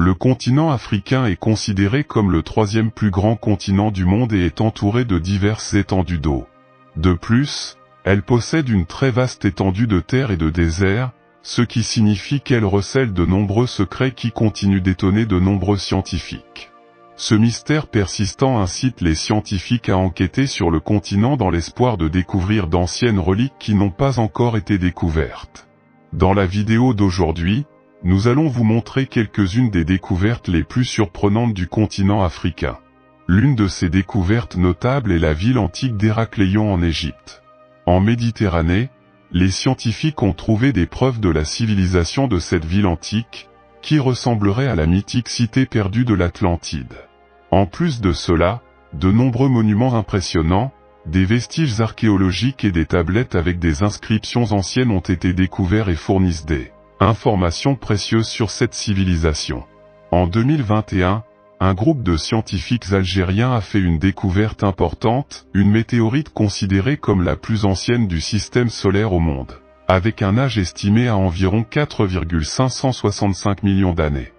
Le continent africain est considéré comme le troisième plus grand continent du monde et est entouré de diverses étendues d'eau. De plus, elle possède une très vaste étendue de terre et de désert, ce qui signifie qu'elle recèle de nombreux secrets qui continuent d'étonner de nombreux scientifiques. Ce mystère persistant incite les scientifiques à enquêter sur le continent dans l'espoir de découvrir d'anciennes reliques qui n'ont pas encore été découvertes. Dans la vidéo d'aujourd'hui, nous allons vous montrer quelques-unes des découvertes les plus surprenantes du continent africain. L'une de ces découvertes notables est la ville antique d'Héracléon en Égypte. En Méditerranée, les scientifiques ont trouvé des preuves de la civilisation de cette ville antique, qui ressemblerait à la mythique cité perdue de l'Atlantide. En plus de cela, de nombreux monuments impressionnants, des vestiges archéologiques et des tablettes avec des inscriptions anciennes ont été découverts et fournissent des informations précieuses sur cette civilisation. En 2021, un groupe de scientifiques algériens a fait une découverte importante, une météorite considérée comme la plus ancienne du système solaire au monde, avec un âge estimé à environ 4,565 millions d'années.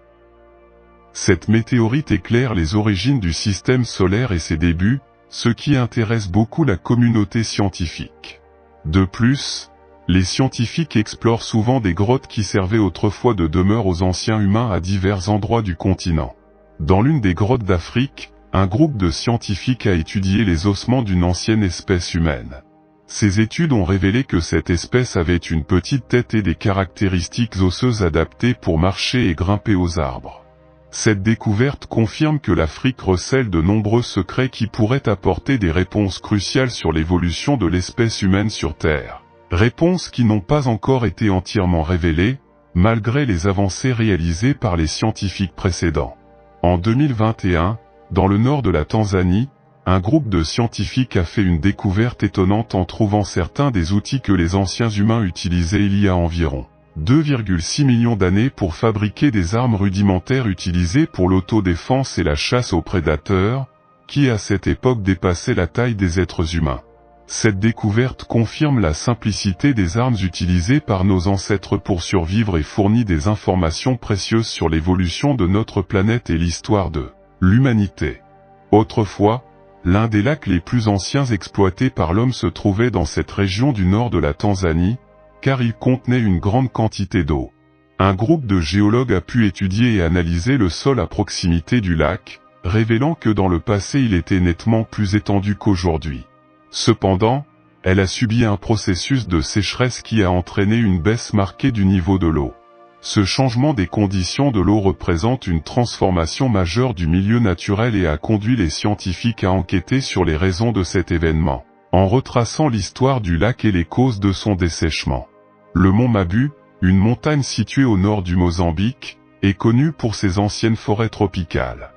Cette météorite éclaire les origines du système solaire et ses débuts, ce qui intéresse beaucoup la communauté scientifique. De plus, les scientifiques explorent souvent des grottes qui servaient autrefois de demeure aux anciens humains à divers endroits du continent. Dans l'une des grottes d'Afrique, un groupe de scientifiques a étudié les ossements d'une ancienne espèce humaine. Ces études ont révélé que cette espèce avait une petite tête et des caractéristiques osseuses adaptées pour marcher et grimper aux arbres. Cette découverte confirme que l'Afrique recèle de nombreux secrets qui pourraient apporter des réponses cruciales sur l'évolution de l'espèce humaine sur Terre. Réponses qui n'ont pas encore été entièrement révélées, malgré les avancées réalisées par les scientifiques précédents. En 2021, dans le nord de la Tanzanie, un groupe de scientifiques a fait une découverte étonnante en trouvant certains des outils que les anciens humains utilisaient il y a environ 2,6 millions d'années pour fabriquer des armes rudimentaires utilisées pour l'autodéfense et la chasse aux prédateurs, qui à cette époque dépassaient la taille des êtres humains. Cette découverte confirme la simplicité des armes utilisées par nos ancêtres pour survivre et fournit des informations précieuses sur l'évolution de notre planète et l'histoire de l'humanité. Autrefois, l'un des lacs les plus anciens exploités par l'homme se trouvait dans cette région du nord de la Tanzanie, car il contenait une grande quantité d'eau. Un groupe de géologues a pu étudier et analyser le sol à proximité du lac, révélant que dans le passé il était nettement plus étendu qu'aujourd'hui. Cependant, elle a subi un processus de sécheresse qui a entraîné une baisse marquée du niveau de l'eau. Ce changement des conditions de l'eau représente une transformation majeure du milieu naturel et a conduit les scientifiques à enquêter sur les raisons de cet événement, en retraçant l'histoire du lac et les causes de son dessèchement. Le mont Mabu, une montagne située au nord du Mozambique, est connu pour ses anciennes forêts tropicales.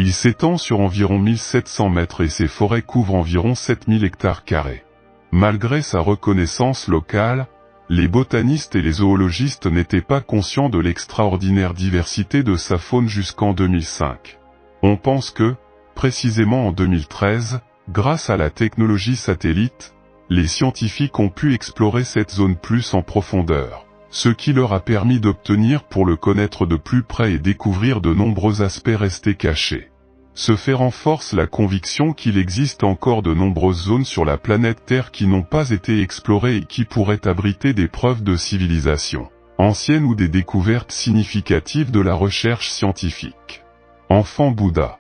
Il s'étend sur environ 1700 mètres et ses forêts couvrent environ 7000 hectares carrés. Malgré sa reconnaissance locale, les botanistes et les zoologistes n'étaient pas conscients de l'extraordinaire diversité de sa faune jusqu'en 2005. On pense que, précisément en 2013, grâce à la technologie satellite, les scientifiques ont pu explorer cette zone plus en profondeur, ce qui leur a permis d'obtenir pour le connaître de plus près et découvrir de nombreux aspects restés cachés. Ce fait renforce la conviction qu'il existe encore de nombreuses zones sur la planète Terre qui n'ont pas été explorées et qui pourraient abriter des preuves de civilisation ancienne ou des découvertes significatives de la recherche scientifique. Enfant Bouddha.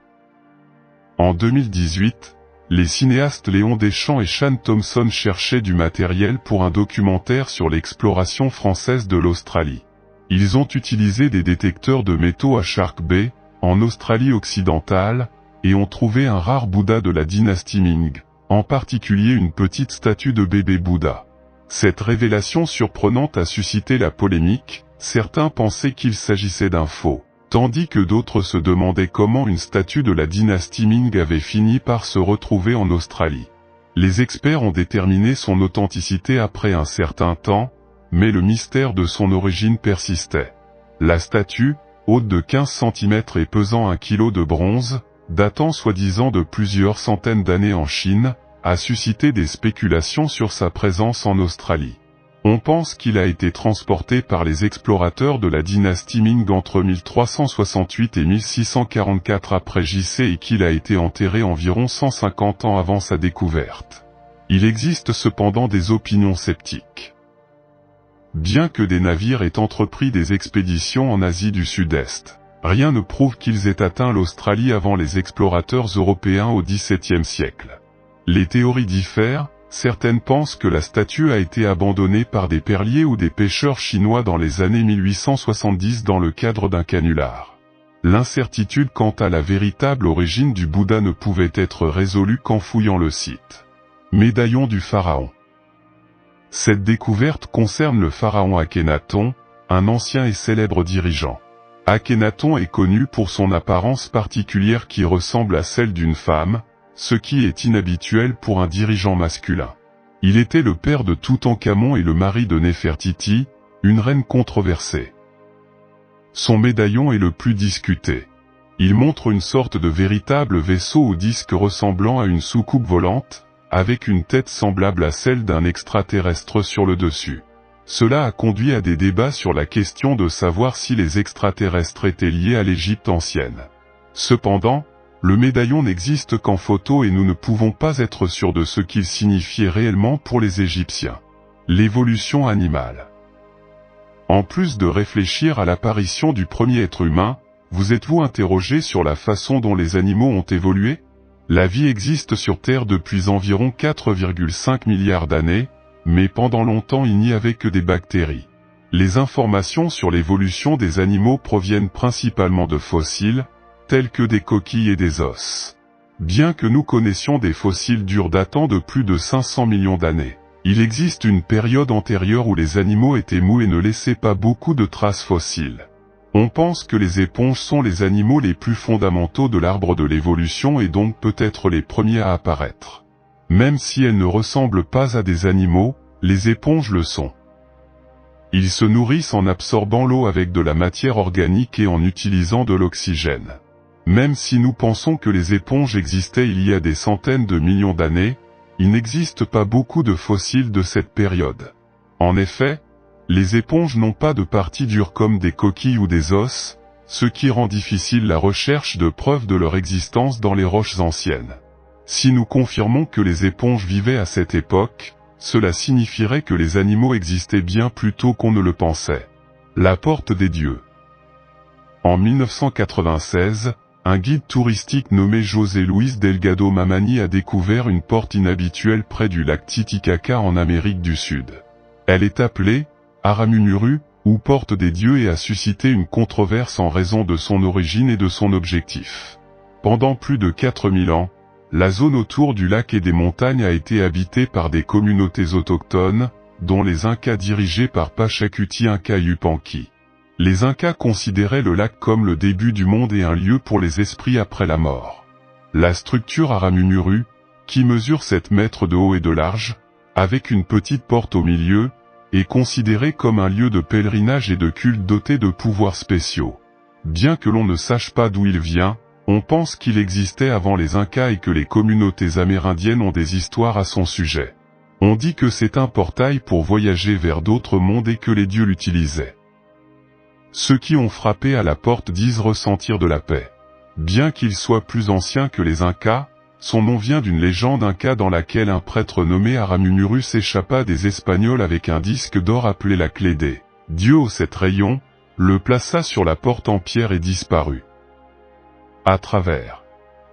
En 2018, les cinéastes Léon Deschamps et Sean Thompson cherchaient du matériel pour un documentaire sur l'exploration française de l'Australie. Ils ont utilisé des détecteurs de métaux à Shark Bay, en Australie occidentale, et ont trouvé un rare Bouddha de la dynastie Ming, en particulier une petite statue de bébé Bouddha. Cette révélation surprenante a suscité la polémique, certains pensaient qu'il s'agissait d'un faux, tandis que d'autres se demandaient comment une statue de la dynastie Ming avait fini par se retrouver en Australie. Les experts ont déterminé son authenticité après un certain temps, mais le mystère de son origine persistait. La statue, haute de 15 cm et pesant 1 kg de bronze, datant soi-disant de plusieurs centaines d'années en Chine, a suscité des spéculations sur sa présence en Australie. On pense qu'il a été transporté par les explorateurs de la dynastie Ming entre 1368 et 1644 après JC et qu'il a été enterré environ 150 ans avant sa découverte. Il existe cependant des opinions sceptiques. Bien que des navires aient entrepris des expéditions en Asie du Sud-Est, rien ne prouve qu'ils aient atteint l'Australie avant les explorateurs européens au XVIIe siècle. Les théories diffèrent. Certaines pensent que la statue a été abandonnée par des perliers ou des pêcheurs chinois dans les années 1870 dans le cadre d'un canular. L'incertitude quant à la véritable origine du Bouddha ne pouvait être résolue qu'en fouillant le site. Médaillon du pharaon. Cette découverte concerne le pharaon Akhénaton, un ancien et célèbre dirigeant. Akhénaton est connu pour son apparence particulière qui ressemble à celle d'une femme, ce qui est inhabituel pour un dirigeant masculin. Il était le père de Toutankhamon et le mari de Néfertiti, une reine controversée. Son médaillon est le plus discuté. Il montre une sorte de véritable vaisseau au disque ressemblant à une soucoupe volante, avec une tête semblable à celle d'un extraterrestre sur le dessus. Cela a conduit à des débats sur la question de savoir si les extraterrestres étaient liés à l'Égypte ancienne. Cependant, le médaillon n'existe qu'en photo et nous ne pouvons pas être sûrs de ce qu'il signifiait réellement pour les Égyptiens. L'évolution animale. En plus de réfléchir à l'apparition du premier être humain, vous êtes-vous interrogé sur la façon dont les animaux ont évolué? La vie existe sur Terre depuis environ 4,5 milliards d'années, mais pendant longtemps il n'y avait que des bactéries. Les informations sur l'évolution des animaux proviennent principalement de fossiles, tels que des coquilles et des os. Bien que nous connaissions des fossiles durs datant de plus de 500 millions d'années, il existe une période antérieure où les animaux étaient mous et ne laissaient pas beaucoup de traces fossiles. On pense que les éponges sont les animaux les plus fondamentaux de l'arbre de l'évolution et donc peut-être les premiers à apparaître. Même si elles ne ressemblent pas à des animaux, les éponges le sont. Ils se nourrissent en absorbant l'eau avec de la matière organique et en utilisant de l'oxygène. Même si nous pensons que les éponges existaient il y a des centaines de millions d'années, il n'existe pas beaucoup de fossiles de cette période. En effet, les éponges n'ont pas de parties dures comme des coquilles ou des os, ce qui rend difficile la recherche de preuves de leur existence dans les roches anciennes. Si nous confirmons que les éponges vivaient à cette époque, cela signifierait que les animaux existaient bien plus tôt qu'on ne le pensait. La porte des dieux. En 1996, un guide touristique nommé José Luis Delgado Mamani a découvert une porte inhabituelle près du lac Titicaca en Amérique du Sud. Elle est appelée Aramumuru, ou porte des dieux et a suscité une controverse en raison de son origine et de son objectif. Pendant plus de 4000 ans, la zone autour du lac et des montagnes a été habitée par des communautés autochtones, dont les Incas dirigés par Pachacuti Inca Yupanqui. Les Incas considéraient le lac comme le début du monde et un lieu pour les esprits après la mort. La structure Aramumuru, qui mesure 7 mètres de haut et de large, avec une petite porte au milieu, est considérée comme un lieu de pèlerinage et de culte doté de pouvoirs spéciaux. Bien que l'on ne sache pas d'où il vient, on pense qu'il existait avant les Incas et que les communautés amérindiennes ont des histoires à son sujet. On dit que c'est un portail pour voyager vers d'autres mondes et que les dieux l'utilisaient. Ceux qui ont frappé à la porte disent ressentir de la paix. Bien qu'il soit plus ancien que les Incas, son nom vient d'une légende inca dans laquelle un prêtre nommé Aramumuru s'échappa des Espagnols avec un disque d'or appelé la clé des dieux aux 7 rayons, le plaça sur la porte en pierre et disparut. À travers.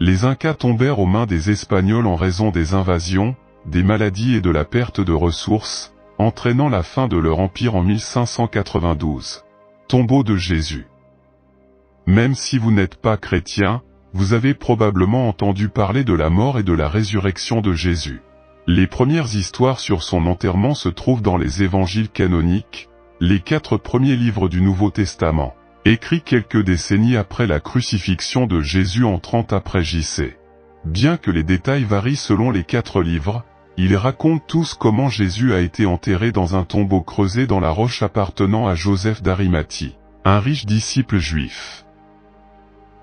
Les Incas tombèrent aux mains des Espagnols en raison des invasions, des maladies et de la perte de ressources, entraînant la fin de leur empire en 1592. Tombeau de Jésus. Même si vous n'êtes pas chrétien, vous avez probablement entendu parler de la mort et de la résurrection de Jésus. Les premières histoires sur son enterrement se trouvent dans les évangiles canoniques, les 4 premiers livres du Nouveau Testament, écrits quelques décennies après la crucifixion de Jésus en 30 après JC. Bien que les détails varient selon les 4 livres, ils racontent tous comment Jésus a été enterré dans un tombeau creusé dans la roche appartenant à Joseph d'Arimathie, un riche disciple juif.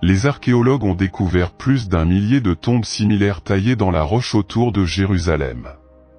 Les archéologues ont découvert plus d'1 millier de tombes similaires taillées dans la roche autour de Jérusalem.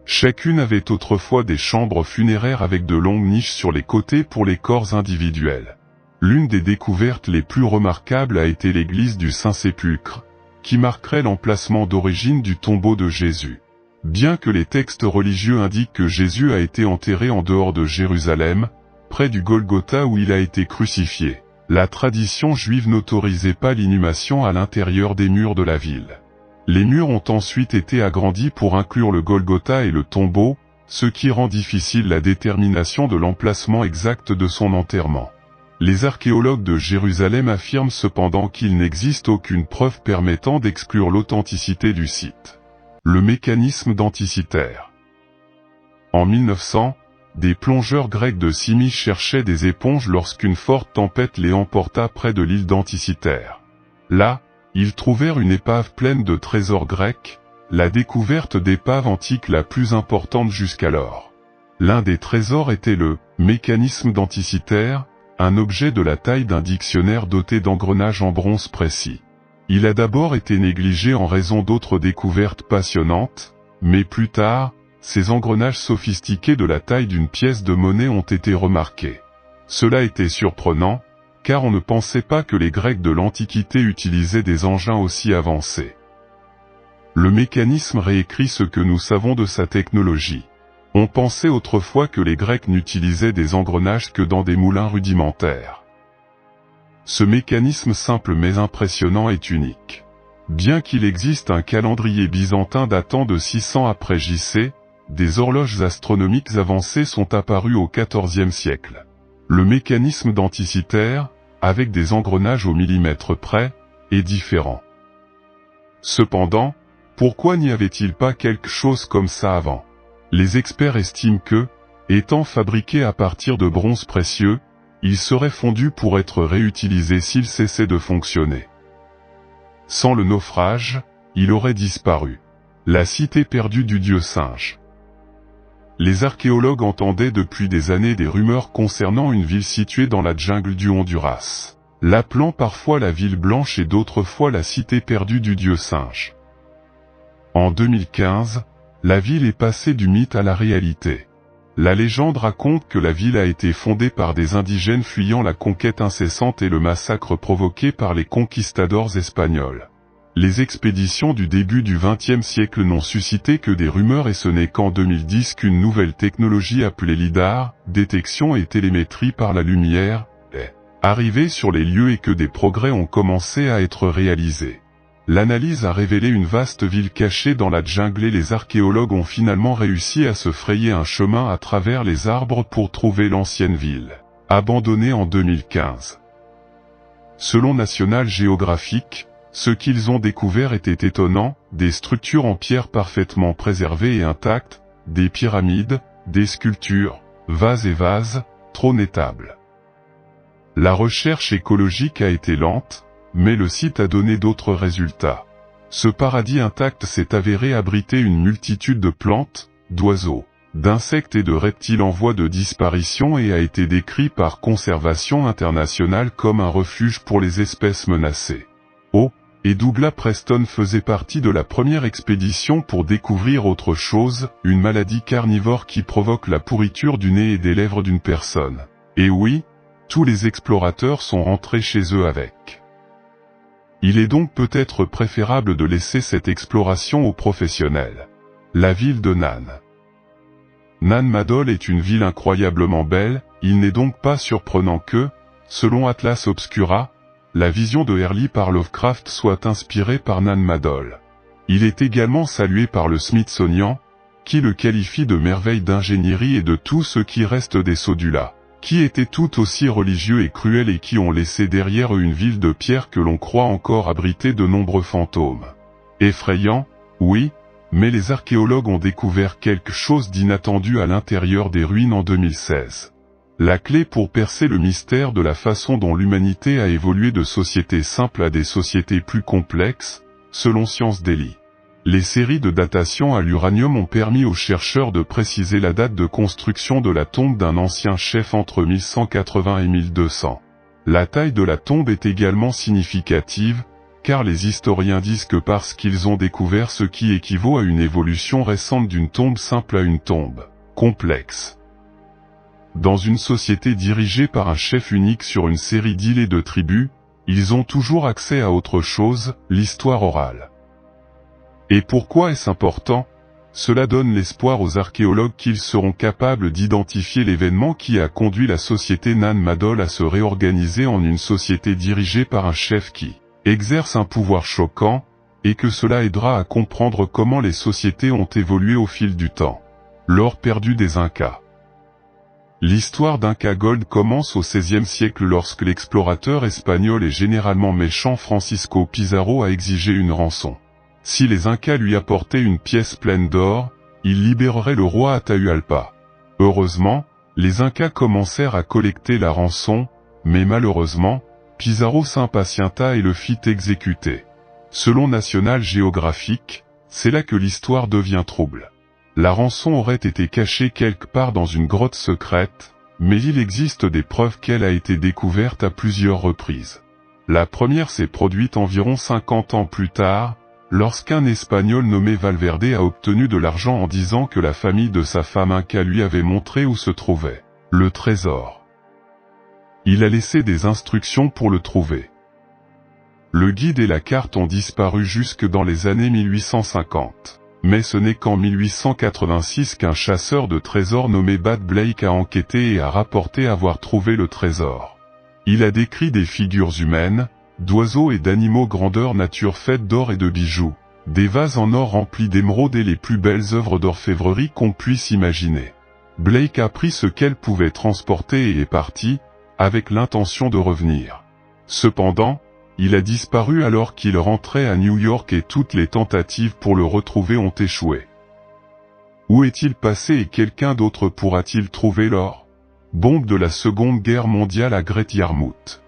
Chacune avait autrefois des chambres funéraires avec de longues niches sur les côtés pour les corps individuels. L'une des découvertes les plus remarquables a été l'église du Saint-Sépulcre, qui marquerait l'emplacement d'origine du tombeau de Jésus. Bien que les textes religieux indiquent que Jésus a été enterré en dehors de Jérusalem, près du Golgotha où il a été crucifié, la tradition juive n'autorisait pas l'inhumation à l'intérieur des murs de la ville. Les murs ont ensuite été agrandis pour inclure le Golgotha et le tombeau, ce qui rend difficile la détermination de l'emplacement exact de son enterrement. Les archéologues de Jérusalem affirment cependant qu'il n'existe aucune preuve permettant d'exclure l'authenticité du site. Le mécanisme d'Anticythère. En 1900, des plongeurs grecs de Symis cherchaient des éponges lorsqu'une forte tempête les emporta près de l'île d'Anticythère. Là, ils trouvèrent une épave pleine de trésors grecs, la découverte d'épave antique la plus importante jusqu'alors. L'un des trésors était le mécanisme d'Anticythère, un objet de la taille d'un dictionnaire doté d'engrenages en bronze précis. Il a d'abord été négligé en raison d'autres découvertes passionnantes, mais plus tard, ces engrenages sophistiqués de la taille d'une pièce de monnaie ont été remarqués. Cela était surprenant, car on ne pensait pas que les Grecs de l'Antiquité utilisaient des engins aussi avancés. Le mécanisme réécrit ce que nous savons de sa technologie. On pensait autrefois que les Grecs n'utilisaient des engrenages que dans des moulins rudimentaires. Ce mécanisme simple mais impressionnant est unique. Bien qu'il existe un calendrier byzantin datant de 600 après JC, des horloges astronomiques avancées sont apparues au XIVe siècle. Le mécanisme d'Anticythère, avec des engrenages au millimètre près, est différent. Cependant, pourquoi n'y avait-il pas quelque chose comme ça avant? Les experts estiment que, étant fabriqué à partir de bronze précieux, il serait fondu pour être réutilisé s'il cessait de fonctionner. Sans le naufrage, il aurait disparu. La cité perdue du dieu singe. Les archéologues entendaient depuis des années des rumeurs concernant une ville située dans la jungle du Honduras, l'appelant parfois la ville blanche et d'autres fois la cité perdue du dieu singe. En 2015, la ville est passée du mythe à la réalité. La légende raconte que la ville a été fondée par des indigènes fuyant la conquête incessante et le massacre provoqué par les conquistadors espagnols. Les expéditions du début du XXe siècle n'ont suscité que des rumeurs et ce n'est qu'en 2010 qu'une nouvelle technologie appelée LIDAR, détection et télémétrie par la lumière, est arrivée sur les lieux et que des progrès ont commencé à être réalisés. L'analyse a révélé une vaste ville cachée dans la jungle et les archéologues ont finalement réussi à se frayer un chemin à travers les arbres pour trouver l'ancienne ville, abandonnée en 2015. Selon National Geographic, ce qu'ils ont découvert était étonnant, des structures en pierre parfaitement préservées et intactes, des pyramides, des sculptures, vases et vases, trônes et tables. La recherche écologique a été lente, mais le site a donné d'autres résultats. Ce paradis intact s'est avéré abriter une multitude de plantes, d'oiseaux, d'insectes et de reptiles en voie de disparition et a été décrit par Conservation Internationale comme un refuge pour les espèces menacées. Et Douglas Preston faisait partie de la première expédition pour découvrir autre chose, une maladie carnivore qui provoque la pourriture du nez et des lèvres d'une personne. Et oui, tous les explorateurs sont rentrés chez eux avec. Il est donc peut-être préférable de laisser cette exploration aux professionnels. La ville de Nan. Nan Madol est une ville incroyablement belle, il n'est donc pas surprenant que, selon Atlas Obscura, la vision de Hurley par Lovecraft soit inspirée par Nan Madol. Il est également salué par le Smithsonian, qui le qualifie de merveille d'ingénierie et de tout ce qui reste des Sodula, qui étaient tout aussi religieux et cruels et qui ont laissé derrière eux une ville de pierre que l'on croit encore abriter de nombreux fantômes. Effrayant, oui, mais les archéologues ont découvert quelque chose d'inattendu à l'intérieur des ruines en 2016. La clé pour percer le mystère de la façon dont l'humanité a évolué de sociétés simples à des sociétés plus complexes, selon Science Daily. Les séries de datation à l'uranium ont permis aux chercheurs de préciser la date de construction de la tombe d'un ancien chef entre 1180 et 1200. La taille de la tombe est également significative, car les historiens disent que parce qu'ils ont découvert ce qui équivaut à une évolution récente d'une tombe simple à une tombe complexe. Dans une société dirigée par un chef unique sur une série d'îles et de tribus, ils ont toujours accès à autre chose, l'histoire orale. Et pourquoi est-ce important ? Cela donne l'espoir aux archéologues qu'ils seront capables d'identifier l'événement qui a conduit la société Nan Madol à se réorganiser en une société dirigée par un chef qui exerce un pouvoir choquant, et que cela aidera à comprendre comment les sociétés ont évolué au fil du temps. L'or perdu des Incas. L'histoire d'Inca Gold commence au XVIe siècle lorsque l'explorateur espagnol et généralement méchant Francisco Pizarro a exigé une rançon. Si les Incas lui apportaient une pièce pleine d'or, il libérerait le roi Atahualpa. Heureusement, les Incas commencèrent à collecter la rançon, mais malheureusement, Pizarro s'impatienta et le fit exécuter. Selon National Geographic, c'est là que l'histoire devient trouble. La rançon aurait été cachée quelque part dans une grotte secrète, mais il existe des preuves qu'elle a été découverte à plusieurs reprises. La première s'est produite environ 50 ans plus tard, lorsqu'un Espagnol nommé Valverde a obtenu de l'argent en disant que la famille de sa femme Inca lui avait montré où se trouvait le trésor. Il a laissé des instructions pour le trouver. Le guide et la carte ont disparu jusque dans les années 1850. Mais ce n'est qu'en 1886 qu'un chasseur de trésors nommé Bad Blake a enquêté et a rapporté avoir trouvé le trésor. Il a décrit des figures humaines, d'oiseaux et d'animaux grandeur nature faites d'or et de bijoux, des vases en or remplis d'émeraudes et les plus belles œuvres d'orfèvrerie qu'on puisse imaginer. Blake a pris ce qu'elle pouvait transporter et est parti, avec l'intention de revenir. Cependant, il a disparu alors qu'il rentrait à New York et toutes les tentatives pour le retrouver ont échoué. Où est-il passé et quelqu'un d'autre pourra-t-il trouver l'or ? Bombe de la Seconde Guerre mondiale à Great Yarmouth.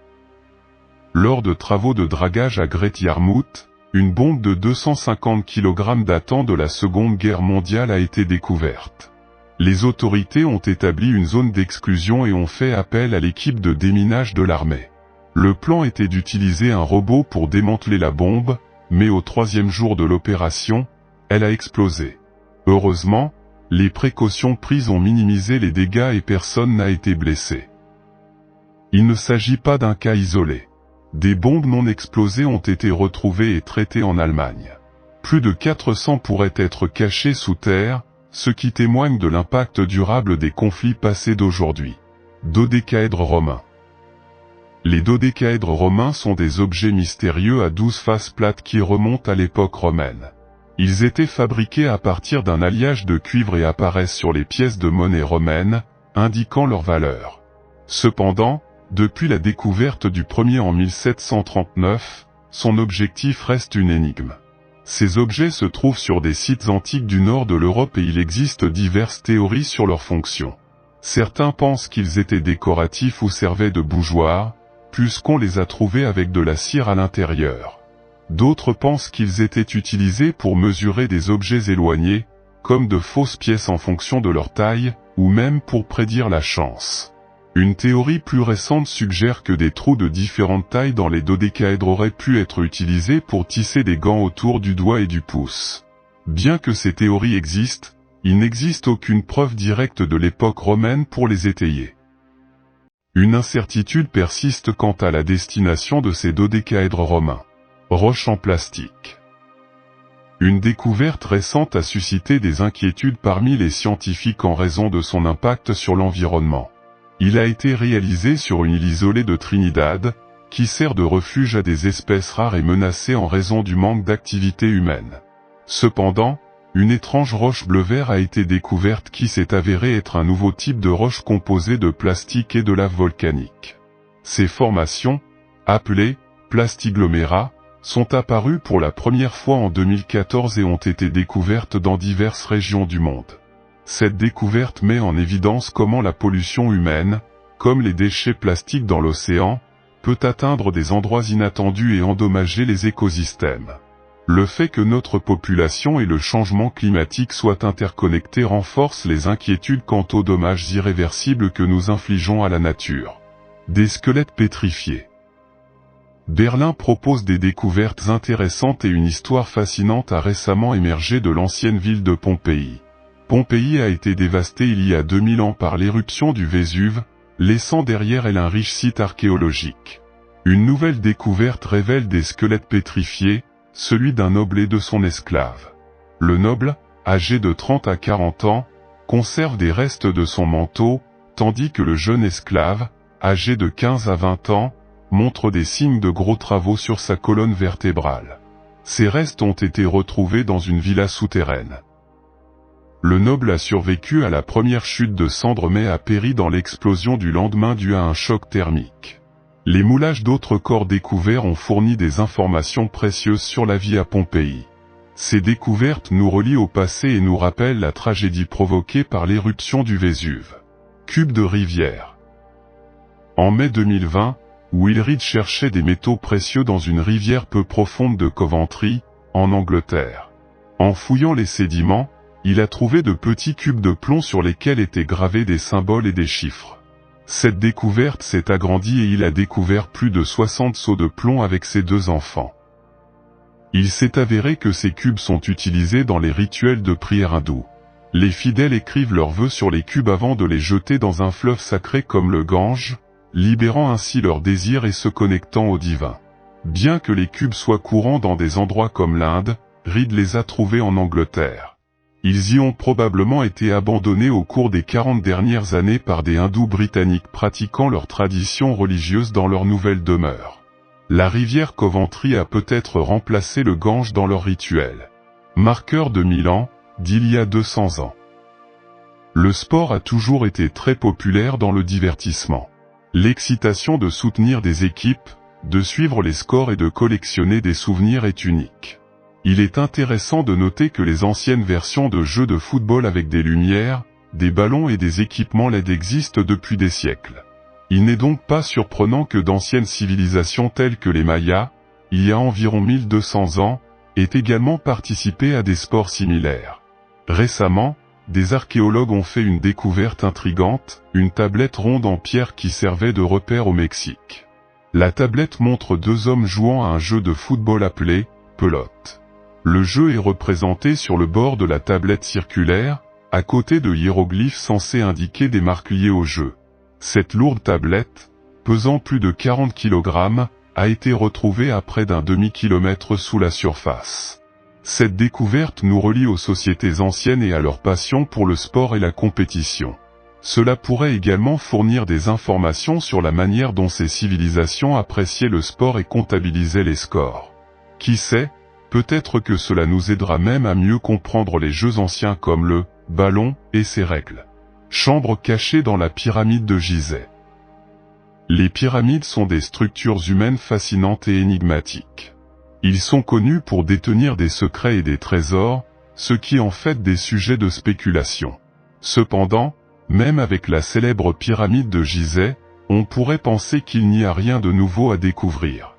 Lors de travaux de dragage à Great Yarmouth, une bombe de 250 kg datant de la Seconde Guerre mondiale a été découverte. Les autorités ont établi une zone d'exclusion et ont fait appel à l'équipe de déminage de l'armée. Le plan était d'utiliser un robot pour démanteler la bombe, mais au 3e jour de l'opération, elle a explosé. Heureusement, les précautions prises ont minimisé les dégâts et personne n'a été blessé. Il ne s'agit pas d'un cas isolé. Des bombes non explosées ont été retrouvées et traitées en Allemagne. Plus de 400 pourraient être cachées sous terre, ce qui témoigne de l'impact durable des conflits passés d'aujourd'hui. Dodécaèdre romain. Les dodécaèdres romains sont des objets mystérieux à 12 faces plates qui remontent à l'époque romaine. Ils étaient fabriqués à partir d'un alliage de cuivre et apparaissent sur les pièces de monnaie romaines, indiquant leur valeur. Cependant, depuis la découverte du premier en 1739, son objectif reste une énigme. Ces objets se trouvent sur des sites antiques du nord de l'Europe et il existe diverses théories sur leur fonction. Certains pensent qu'ils étaient décoratifs ou servaient de bougeoirs, puisqu'on les a trouvés avec de la cire à l'intérieur. D'autres pensent qu'ils étaient utilisés pour mesurer des objets éloignés, comme de fausses pièces en fonction de leur taille, ou même pour prédire la chance. Une théorie plus récente suggère que des trous de différentes tailles dans les dodécaèdres auraient pu être utilisés pour tisser des gants autour du doigt et du pouce. Bien que ces théories existent, il n'existe aucune preuve directe de l'époque romaine pour les étayer. Une incertitude persiste quant à la destination de ces dodécaèdres romains. Roches en plastique. Une découverte récente a suscité des inquiétudes parmi les scientifiques en raison de son impact sur l'environnement. Il a été réalisé sur une île isolée de Trinidad, qui sert de refuge à des espèces rares et menacées en raison du manque d'activité humaine. Cependant, une étrange roche bleu-vert a été découverte qui s'est avérée être un nouveau type de roche composée de plastique et de lave volcanique. Ces formations, appelées plastiglomérats, sont apparues pour la première fois en 2014 et ont été découvertes dans diverses régions du monde. Cette découverte met en évidence comment la pollution humaine, comme les déchets plastiques dans l'océan, peut atteindre des endroits inattendus et endommager les écosystèmes. Le fait que notre population et le changement climatique soient interconnectés renforce les inquiétudes quant aux dommages irréversibles que nous infligeons à la nature. Des squelettes pétrifiés. Berlin propose des découvertes intéressantes et une histoire fascinante a récemment émergé de l'ancienne ville de Pompéi. Pompéi a été dévastée il y a 2000 ans par l'éruption du Vésuve, laissant derrière elle un riche site archéologique. Une nouvelle découverte révèle des squelettes pétrifiés, celui d'un noble et de son esclave. Le noble, âgé de 30 à 40 ans, conserve des restes de son manteau, tandis que le jeune esclave, âgé de 15 à 20 ans, montre des signes de gros travaux sur sa colonne vertébrale. Ces restes ont été retrouvés dans une villa souterraine. Le noble a survécu à la première chute de cendres mais a péri dans l'explosion du lendemain due à un choc thermique. Les moulages d'autres corps découverts ont fourni des informations précieuses sur la vie à Pompéi. Ces découvertes nous relient au passé et nous rappellent la tragédie provoquée par l'éruption du Vésuve. Cube de rivière. En mai 2020, Will Reed cherchait des métaux précieux dans une rivière peu profonde de Coventry, en Angleterre. En fouillant les sédiments, il a trouvé de petits cubes de plomb sur lesquels étaient gravés des symboles et des chiffres. Cette découverte s'est agrandie et il a découvert plus de 60 seaux de plomb avec ses 2 enfants. Il s'est avéré que ces cubes sont utilisés dans les rituels de prière hindous. Les fidèles écrivent leurs vœux sur les cubes avant de les jeter dans un fleuve sacré comme le Gange, libérant ainsi leurs désirs et se connectant au divin. Bien que les cubes soient courants dans des endroits comme l'Inde, Reed les a trouvés en Angleterre. Ils y ont probablement été abandonnés au cours des 40 dernières années par des hindous britanniques pratiquant leurs traditions religieuses dans leur nouvelle demeure. La rivière Coventry a peut-être remplacé le Gange dans leur rituel. Marqueur de 1000 ans, d'il y a 200 ans. Le sport a toujours été très populaire dans le divertissement. L'excitation de soutenir des équipes, de suivre les scores et de collectionner des souvenirs est unique. Il est intéressant de noter que les anciennes versions de jeux de football avec des lumières, des ballons et des équipements LED existent depuis des siècles. Il n'est donc pas surprenant que d'anciennes civilisations telles que les Mayas, il y a environ 1200 ans, aient également participé à des sports similaires. Récemment, des archéologues ont fait une découverte intrigante, une tablette ronde en pierre qui servait de repère au Mexique. La tablette montre 2 hommes jouant à un jeu de football appelé « pelote ». Le jeu est représenté sur le bord de la tablette circulaire, à côté de hiéroglyphes censés indiquer des marques liées au jeu. Cette lourde tablette, pesant plus de 40 kg, a été retrouvée à près d'un demi-kilomètre sous la surface. Cette découverte nous relie aux sociétés anciennes et à leur passion pour le sport et la compétition. Cela pourrait également fournir des informations sur la manière dont ces civilisations appréciaient le sport et comptabilisaient les scores. Qui sait, peut-être que cela nous aidera même à mieux comprendre les jeux anciens comme le ballon et ses règles. Chambre cachée dans la pyramide de Gizeh. Les pyramides sont des structures humaines fascinantes et énigmatiques. Ils sont connus pour détenir des secrets et des trésors, ce qui en fait des sujets de spéculation. Cependant, même avec la célèbre pyramide de Gizeh, on pourrait penser qu'il n'y a rien de nouveau à découvrir.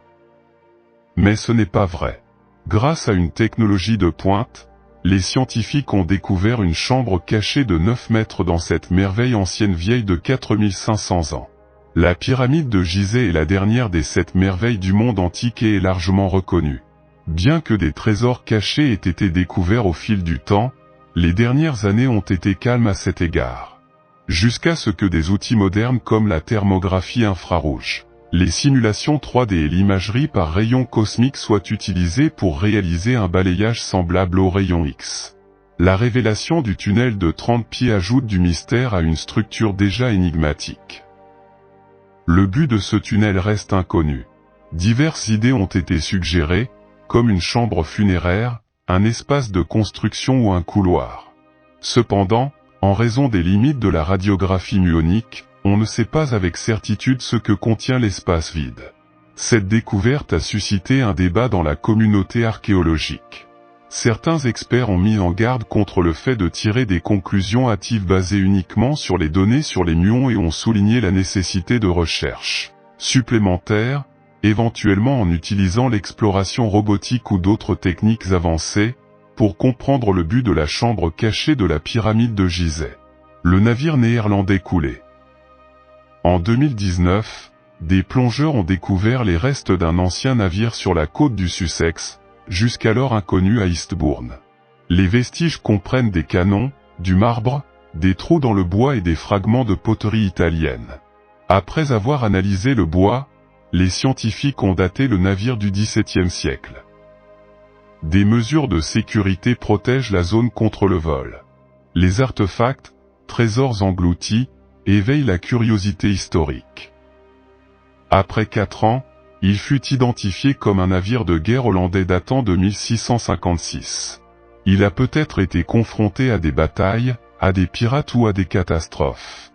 Mais ce n'est pas vrai. Grâce à une technologie de pointe, les scientifiques ont découvert une chambre cachée de 9 mètres dans cette merveille ancienne vieille de 4500 ans. La pyramide de Gizeh est la dernière des 7 merveilles du monde antique et est largement reconnue. Bien que des trésors cachés aient été découverts au fil du temps, les dernières années ont été calmes à cet égard. Jusqu'à ce que des outils modernes comme la thermographie infrarouge, les simulations 3D et l'imagerie par rayons cosmiques soient utilisées pour réaliser un balayage semblable aux rayons X. La révélation du tunnel de 30 pieds ajoute du mystère à une structure déjà énigmatique. Le but de ce tunnel reste inconnu. Diverses idées ont été suggérées, comme une chambre funéraire, un espace de construction ou un couloir. Cependant, en raison des limites de la radiographie muonique, on ne sait pas avec certitude ce que contient l'espace vide. Cette découverte a suscité un débat dans la communauté archéologique. Certains experts ont mis en garde contre le fait de tirer des conclusions hâtives basées uniquement sur les données sur les muons et ont souligné la nécessité de recherches supplémentaires, éventuellement en utilisant l'exploration robotique ou d'autres techniques avancées, pour comprendre le but de la chambre cachée de la pyramide de Gizeh. Le navire néerlandais coulé. En 2019, des plongeurs ont découvert les restes d'un ancien navire sur la côte du Sussex, jusqu'alors inconnu à Eastbourne. Les vestiges comprennent des canons, du marbre, des trous dans le bois et des fragments de poterie italienne. Après avoir analysé le bois, les scientifiques ont daté le navire du XVIIe siècle. Des mesures de sécurité protègent la zone contre le vol. Les artefacts, trésors engloutis, éveillent la curiosité historique. Après 4 ans, il fut identifié comme un navire de guerre hollandais datant de 1656. Il a peut-être été confronté à des batailles, à des pirates ou à des catastrophes.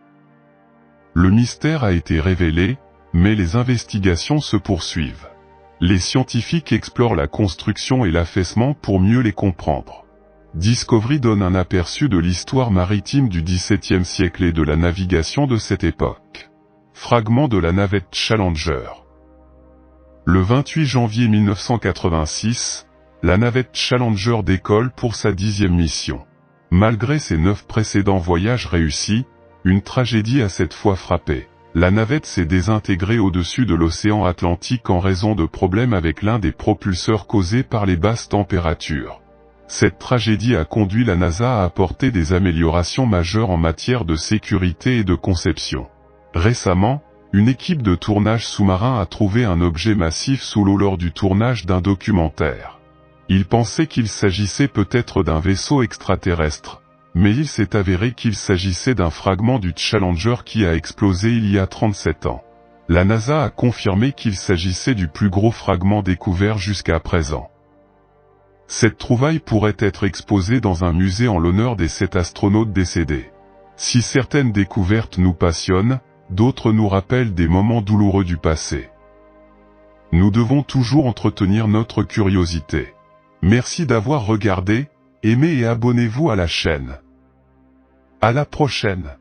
Le mystère a été révélé, mais les investigations se poursuivent. Les scientifiques explorent la construction et l'affaissement pour mieux les comprendre. Discovery donne un aperçu de l'histoire maritime du XVIIe siècle et de la navigation de cette époque. Fragment de la navette Challenger. Le 28 janvier 1986, la navette Challenger décolle pour sa 10e mission. Malgré ses 9 précédents voyages réussis, une tragédie a cette fois frappé. La navette s'est désintégrée au-dessus de l'océan Atlantique en raison de problèmes avec l'un des propulseurs causés par les basses températures. Cette tragédie a conduit la NASA à apporter des améliorations majeures en matière de sécurité et de conception. Récemment, une équipe de tournage sous-marin a trouvé un objet massif sous l'eau lors du tournage d'un documentaire. Ils pensaient qu'il s'agissait peut-être d'un vaisseau extraterrestre, mais il s'est avéré qu'il s'agissait d'un fragment du Challenger qui a explosé il y a 37 ans. La NASA a confirmé qu'il s'agissait du plus gros fragment découvert jusqu'à présent. Cette trouvaille pourrait être exposée dans un musée en l'honneur des 7 astronautes décédés. Si certaines découvertes nous passionnent, d'autres nous rappellent des moments douloureux du passé. Nous devons toujours entretenir notre curiosité. Merci d'avoir regardé, aimez et abonnez-vous à la chaîne. À la prochaine.